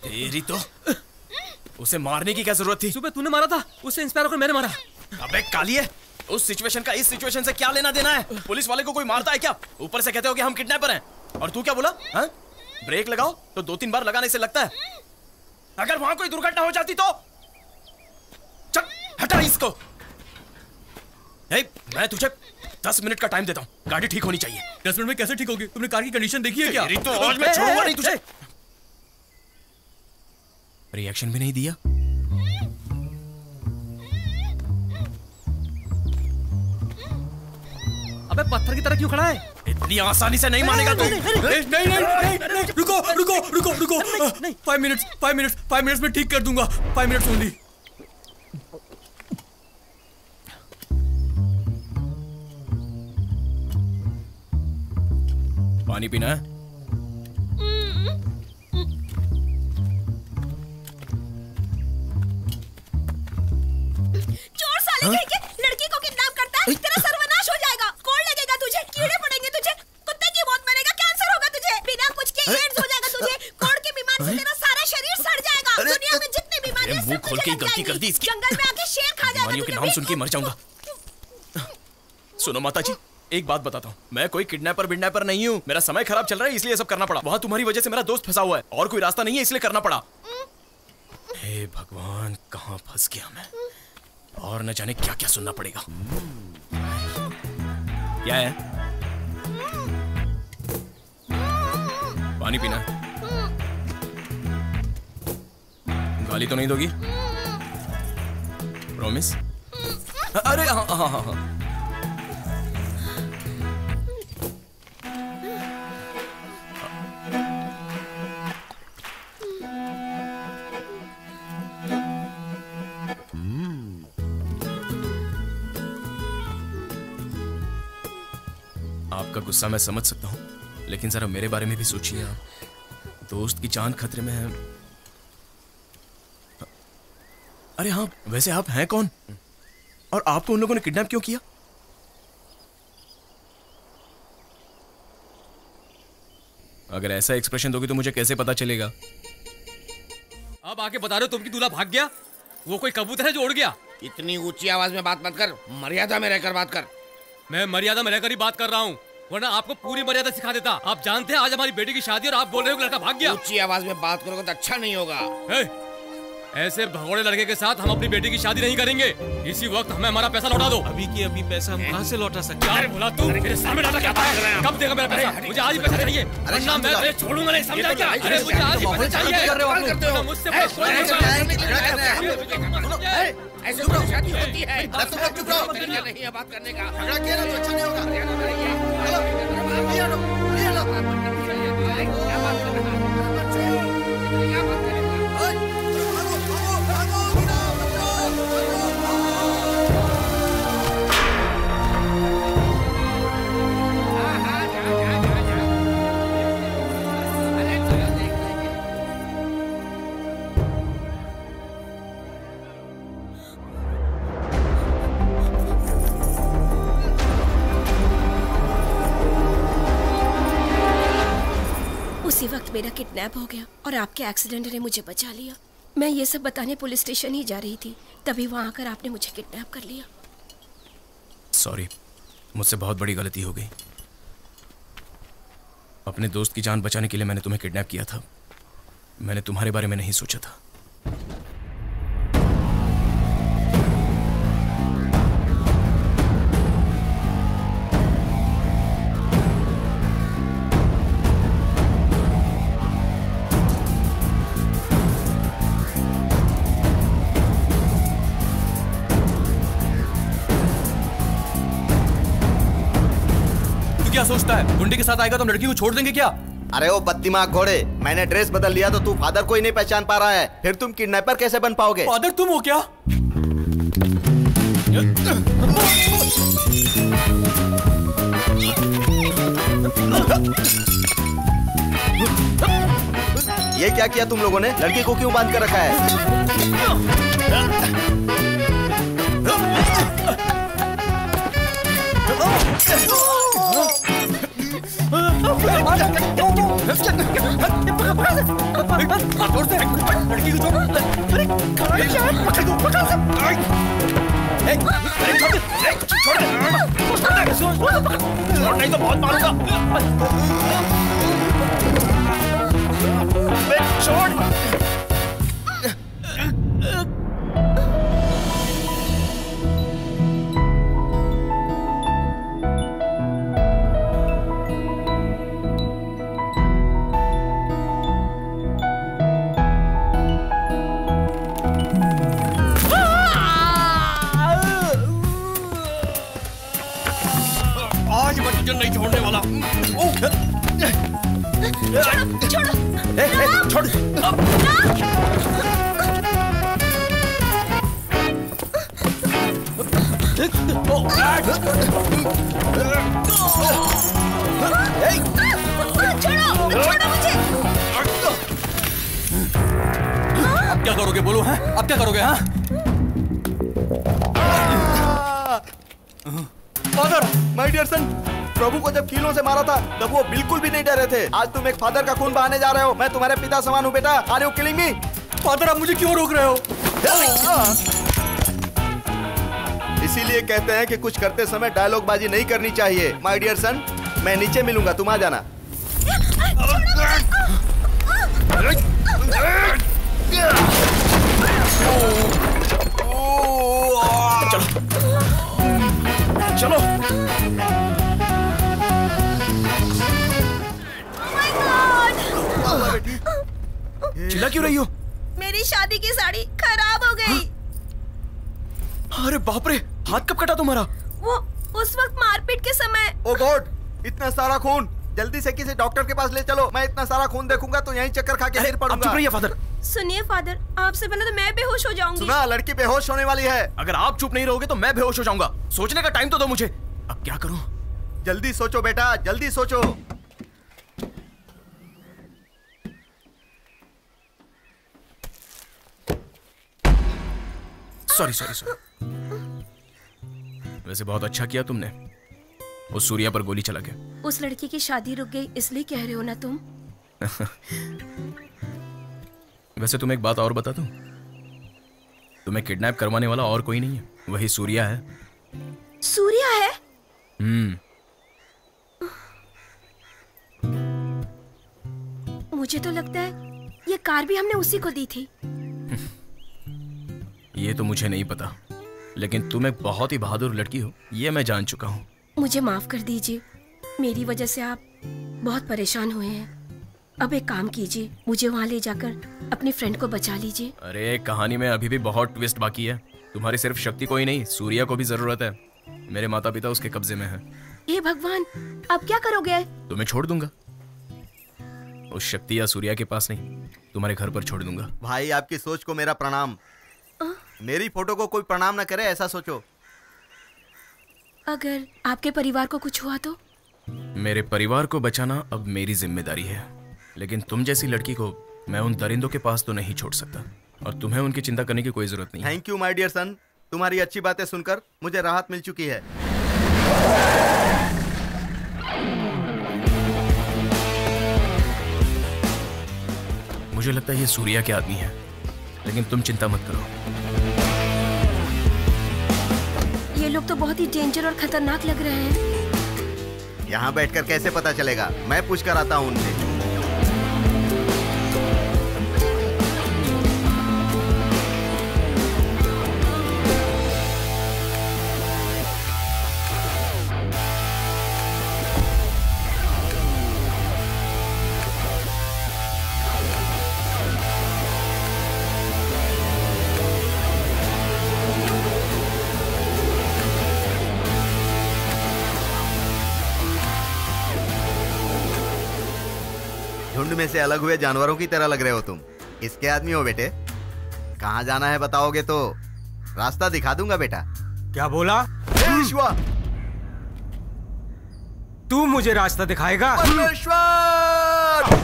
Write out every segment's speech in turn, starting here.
तेरी तो उसे मारने की क्या जरूरत थी? सुबह तूने मारा था, उससे इंस्पायर होकर मैंने मारा। अबे कालिए, उस सिचुएशन का इस सिचुएशन से क्या लेना देना है? पुलिस वाले को कोई मारता है क्या? ऊपर से कहते हो कि हम किडनैपर हैं। और तू क्या बोला? हाँ? ब्रेक लगाओ तो 2-3 बार लगाने से लगता है। अगर वहां कोई दुर्घटना हो जाती तो? चल हटा इसको। मैं तुझे 10 मिनट का टाइम देता हूँ, गाड़ी ठीक होनी चाहिए। 10 मिनट में कैसे ठीक होगी? तुमने कार की कंडीशन देखी है क्या? तो आज मैं छोड़ूंगा नहीं तुझे। रिएक्शन भी नहीं दिया। अबे पत्थर की तरह क्यों खड़ा है? इतनी आसानी से नहीं मानेगा तू। नहीं, रुको। 5 मिनट्स में ठीक कर दूंगा। 5 मिनट्स ओनली। पानी पीना है? चोर साले कहीं के लड़की को किडनैप करता है। तेरा सर्वनाश हो जाएगा। कोड़ लगेगा तुझे, कीड़े पड़ेंगे तुझे, कुत्ते की मौत मरेगा, कैंसर होगा तुझे, बिना कुछ के एड्स हो जाएगा तुझे, कोड़ की बीमारी से तेरा सारा शरीर सड़ जाएगा। दुनिया में जितनी बीमारियां हैं, मुंह खोल के गलती कर दी इसकी। जंगल में आके शेर खा जाएगा। बीमारियों के नाम सुन के मर जाऊंगा। सुनो माताजी, एक बात बताता हूँ, मैं कोई किडनैपर नहीं हूँ। मेरा समय खराब चल रहा है इसलिए सब करना पड़ा। वहाँ तुम्हारी वजह से मेरा दोस्त फंसा हुआ है और कोई रास्ता नहीं है इसलिए करना पड़ा। हे भगवान, कहाँ फंस गया मैं, और न जाने क्या क्या सुनना पड़ेगा। क्या है? पानी पीना है? गाली तो नहीं दोगी? प्रॉमिस? अरे हाँ। आपका गुस्सा मैं समझ सकता हूँ, लेकिन जरा मेरे बारे में भी सोचिए। आप दोस्त की जान खतरे में है। अरे हाँ, वैसे आप हैं कौन और आपको उन लोगों ने किडनैप क्यों किया? अगर ऐसा एक्सप्रेशन दोगे तो मुझे कैसे पता चलेगा? अब आके बता रहे हो तुम कि दूल्हा भाग गया? वो कोई कबूतर है जो उड़ गया? इतनी ऊंची आवाज में बात मत कर, मर्यादा में रहकर बात कर। मैं मर्यादा में रहकर ही बात कर रहा हूँ, वरना आपको पूरी मर्यादा सिखा देता। आप जानते हैं आज हमारी बेटी की शादी और आप बोल रहे हो लड़का भाग गया। ऊंची आवाज में बात करोगे तो अच्छा नहीं होगा। ऐसे भगोड़े लड़के के साथ हम अपनी बेटी की शादी नहीं करेंगे। इसी वक्त हमें हमारा पैसा लौटा दो। अभी की अभी पैसा हम कहाँ से लौटा सकते हैं? अरे बोला तू मेरे सामने डाला क्या है? कब देगा मेरा पैसा? मुझे आज ही पैसा चाहिए, वरना मैं तुझे छोड़ूंगा नहीं, समझा क्या? अरे मुझे आज ही पैसा चाहिए। कर रहे हो आप लोग? मुझसे ऐसे तो शादी होती है। चुप रहो, नहीं है बात करने का। झगड़ा किया ना तो अच्छा नहीं होगा। उसी वक्त मेरा किडनैप हो गया और आपके एक्सीडेंट ने मुझे बचा लिया। मैं ये सब बताने पुलिस स्टेशन ही जा रही थी, तभी वहां आकर आपने मुझे किडनैप कर लिया। सॉरी, मुझसे बहुत बड़ी गलती हो गई। अपने दोस्त की जान बचाने के लिए मैंने तुम्हें किडनैप किया था। मैंने तुम्हारे बारे में नहीं सोचा था। क्या सोचता है गुंडे के साथ आएगा तो लड़की को छोड़ देंगे क्या? अरे वो बददिमाग घोड़े, मैंने ड्रेस बदल लिया तो तू फादर को ही नहीं पहचान पा रहा है, फिर तुम किडनैपर कैसे बन पाओगे? फादर तुम हो क्या? ये क्या किया तुम लोगों ने? लड़की को क्यों बांध कर रखा है? जोर से लड़की को छोड़। अरे खड़ा क्या है? पकड़ दो, पकड़ सब। अरे छोड़ नहीं तो बहुत मारूंगा। छोड़। आज मैं तुझे नहीं छोड़ने वाला। छोड़ो। छोड़। छोड़ो मुझे। अब क्या करोगे बोलो? हैं? अब क्या करोगे? हाँ? फादर, माय डियर सन, प्रभु को जब कीलों से मारा था तब वो बिल्कुल भी नहीं डरे थे। आज तुम एक फादर का खून बहाने जा रहे हो। मैं तुम्हारे पिता समान हूँ बेटा। Are you killing me? Father आप मुझे क्यों रोक रहे हो? इसीलिए कहते हैं कि कुछ करते समय डायलॉग बाजी नहीं करनी चाहिए। माय डियर सन, मैं नीचे मिलूंगा, तुम आ जाना। चलो। चिल्ला क्यों रही हो? मेरी शादी की साड़ी खराब हो गई। अरे बाप रे, हाथ कब कटा तुम्हारा? वो उस वक्त मारपीट के समय। ओ गॉड, इतना सारा खून! जल्दी से किसी डॉक्टर के पास ले चलो। मैं इतना सारा खून देखूंगा तो यहीं चक्कर खा के गिर पड़ूंगा। चुप रहिए फादर। सुनिए फादर, आपसे पहले तो मैं बेहोश हो जाऊंगी। सुना, लड़की बेहोश होने वाली है। अगर आप चुप नहीं रहोगे तो मैं बेहोश हो जाऊंगा। सोचने का टाइम तो दो मुझे। अब क्या करूं? जल्दी सोचो बेटा, जल्दी सोचो। सॉरी। वैसे बहुत अच्छा किया तुमने। उस सूर्या पर गोली चला के। उस लड़की की शादी रुक गई इसलिए कह रहे हो ना तुम? वैसे तुम्हें एक बात और बता दूं? तुम्हें किडनैप करवाने वाला और कोई नहीं है, वही सूर्या है। सूर्या है? मुझे तो लगता है ये कार भी हमने उसी को दी थी। ये तो मुझे नहीं पता, लेकिन तुम एक बहुत ही बहादुर लड़की हो, ये मैं जान चुका हूँ। मुझे माफ कर दीजिए, मेरी वजह से आप बहुत परेशान हुए हैं। अब एक काम कीजिए, मुझे वहाँ ले जाकर अपनी फ्रेंड को बचा लीजिए। अरे कहानी में अभी भी बहुत ट्विस्ट बाकी है। तुम्हारी सिर्फ शक्ति को ही नहीं, सूर्या को भी जरूरत है। मेरे माता पिता उसके कब्जे में हैं। हे भगवान, अब क्या करोगे? तुम्हें छोड़ दूंगा। उस शक्ति या सूर्या के पास नहीं, तुम्हारे घर पर छोड़ दूंगा। भाई, आपकी सोच को मेरा प्रणाम। मेरी फोटो को कोई प्रणाम ना करे, ऐसा सोचो। अगर आपके परिवार को कुछ हुआ तो? मेरे परिवार को बचाना अब मेरी जिम्मेदारी है, लेकिन तुम जैसी लड़की को मैं उन दरिंदों के पास तो नहीं छोड़ सकता, और तुम्हें उनकी चिंता करने की कोई जरूरत नहीं। Thank you my dear son, तुम्हारी अच्छी बातें सुनकर मुझे राहत मिल चुकी है। मुझे लगता है ये सूर्या के आदमी है, लेकिन तुम चिंता मत करो। ये लोग तो बहुत ही डेंजर और खतरनाक लग रहे हैं। यहाँ बैठकर कैसे पता चलेगा? मैं पूछ कर आता हूँ उनसे। झुंड में से अलग हुए जानवरों की तरह लग रहे हो तुम। इसके आदमी हो बेटे? कहाँ जाना है बताओगे तो रास्ता दिखा दूंगा बेटा। क्या बोला? विश्वा, तू मुझे रास्ता दिखाएगा? परमेश्वर!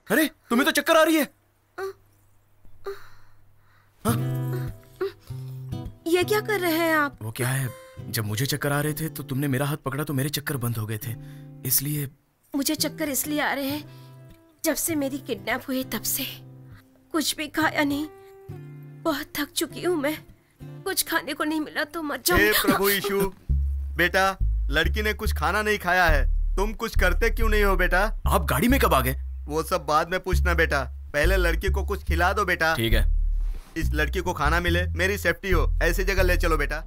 अरे तुम्हें तो चक्कर आ रही है। ये क्या कर रहे हैं आप? वो क्या है, जब मुझे चक्कर आ रहे थे तो तुमने मेरा हाथ पकड़ा तो मेरे चक्कर बंद हो गए थे, इसलिए। मुझे चक्कर इसलिए आ रहे हैं, जब से मेरी किडनैप हुई तब से कुछ भी खाया नहीं। बहुत थक चुकी हूँ मैं, कुछ खाने को नहीं मिला तो मर जाऊंगी। हे प्रभु यीशु, बेटा लड़की ने कुछ खाना नहीं खाया है, तुम कुछ करते क्यों नहीं हो बेटा? आप गाड़ी में कब आ गए? वो सब बाद में पूछना बेटा, पहले लड़की को कुछ खिला दो बेटा। ठीक है। इस लड़की को खाना मिले, मेरी सेफ्टी हो, ऐसी जगह ले चलो बेटा।